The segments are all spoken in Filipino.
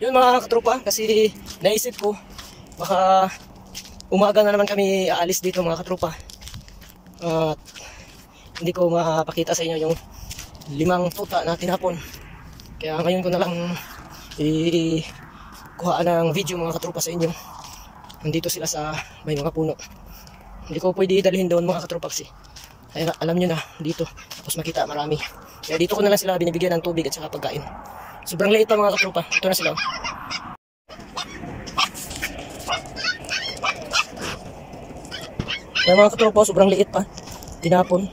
Yun mga katropa, kasi naisip ko baka umaga na naman kami aalis dito mga katropa. At hindi ko mapakita sa inyo yung 5 tuta na tinapon. Kaya ngayon ko na lang kuhaan ng video mga katropa sa inyo. Nandito sila sa may mga puno. Hindi ko pwede dalhin doon mga katropa kasi kaya alam nyo na dito. Tapos makita marami. Kaya dito ko na lang sila binibigyan ng tubig at saka pagkain. Sobrang liit pa mga katropa. Ito na sila. Kaya mga katropa, sobrang liit pa. Tinapon.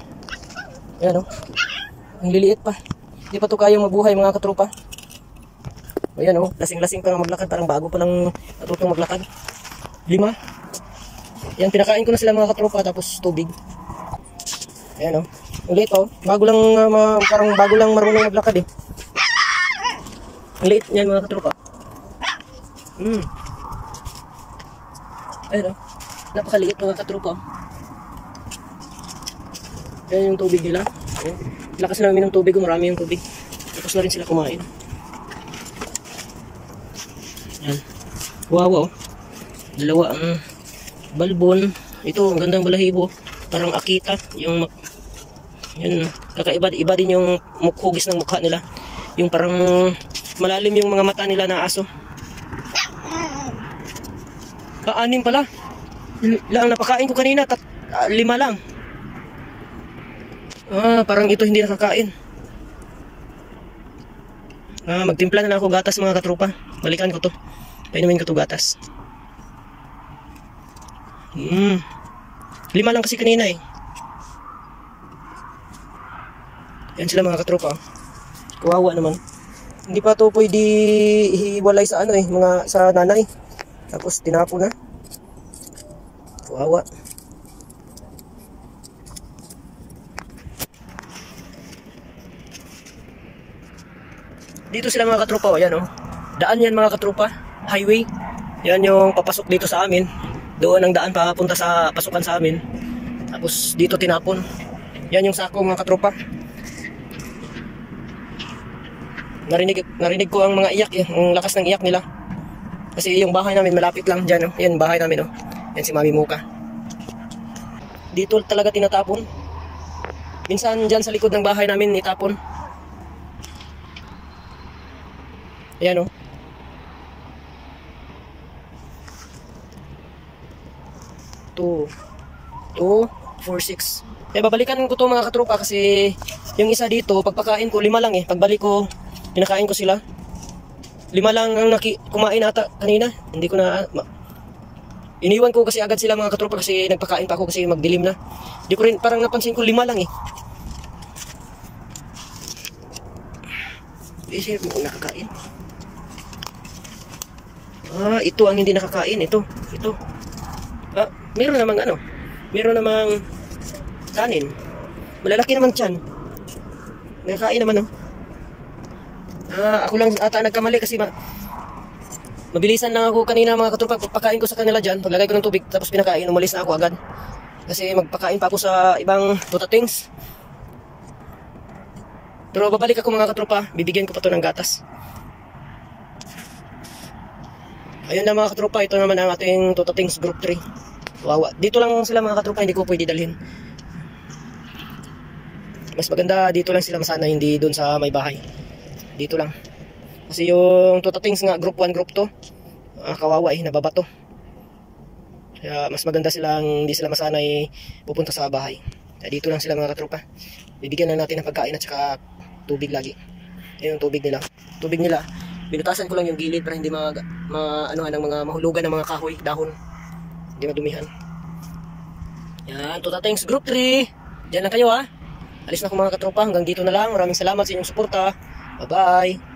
Ayan o. Ang liliit pa. Hindi pa ito kayang mabuhay mga katropa. Ayan o. Lasing-lasing pa nga maglakad. Parang bago pa lang natutong maglakad. 5. Yan, pinakain ko na sila mga katropa. Tapos tubig. Ayan o. Ang liit o. Bago lang, parang bago lang marunong maglakad eh. Ang liit niyan mga katropa. Ayan o. Napakaliit mga katropa. Ayan yung tubig nila. Ayan. Lakas namin ng tubig. Marami yung tubig. Tapos na rin sila kumain. Ayan. Wow. Dalawa ang balbon. Ito, ang gandang balahibo. Parang akita. Yung yan, kakaiba. Iba din yung hugis ng mukha nila. Yung parang malalim yung mga mata nila na aso. 6 pala. Lang napakain ko kanina. 5 lang. Parang ito hindi nakakain. Magtimpla na lang ako gatas mga katropa. Balikan ko to. Painumin ko to gatas. 5 lang kasi kanina eh. Yan sila mga katropa. Kawawa naman. Hindi pa to pwede ihiwalay sa ano eh, mga sa nanay. Tapos tinapo na. Kawawa. Dito sila mga katropa, ayan oh. Daan yan mga katropa, highway. Yan yung papasok dito sa amin. Doon ang daan papunta sa pasukan sa amin. Tapos dito tinapon. Yan yung sako mga katropa. Narinig ko ang mga iyak eh, ang lakas ng iyak nila. Kasi yung bahay namin malapit lang dyan oh. Yan bahay namin oh. Yan si Mami Muka. Dito talaga tinatapon. Minsan dyan sa likod ng bahay namin itapon. Ayan o. 2, 4, 6. Kaya babalikan ko to mga katropa kasi yung isa dito, pagpakain ko 5 lang eh. Pagbalik ko, pinakain ko sila. 5 lang ang kumain ata kanina. Hindi ko na... iniwan ko kasi agad sila mga katropa kasi nagpakain pa ako kasi magdilim na. Di ko rin, parang napansin ko 5 lang eh. Isip mo nakakain. Ito ang hindi nakakain. Ito. Meron namang ano. Meron namang kanin. Malalaki naman tiyan. Nakakain naman oh. Ako lang ata nagkamali kasi mabilisan lang ako kanina mga katropa. Pagpakain ko sa kanila dyan. Paglagay ko ng tubig tapos pinakain. Umalis na ako agad. Kasi magpakain pa ako sa ibang tutatings. Pero babalik ako mga katropa. Bibigyan ko pa to ng gatas. Ayun na mga katropa, ito naman ang ating tutatings group 3. Wawa. Dito lang sila mga katropa, hindi ko pwede dalhin. Mas maganda dito lang sila masana, hindi doon sa may bahay. Dito lang. Kasi yung tutatings nga group 1, group 2, kawawa eh, nababato. Kaya mas maganda silang hindi sila masanay pupunta sa bahay. Kaya dito lang sila mga katropa. Bibigyan na natin ng pagkain at saka tubig lagi. Ayun yung tubig nila. Tubig nila. Binutasan ko lang yung gilid para hindi ano ng mga mahulugan ng mga kahoy, dahon. Hindi madumihan. Yan, tutatings group 3. Diyan lang kayo ha. Alis na ako mga katropa. Hanggang dito na lang. Maraming salamat sa inyong suporta. Bye-bye.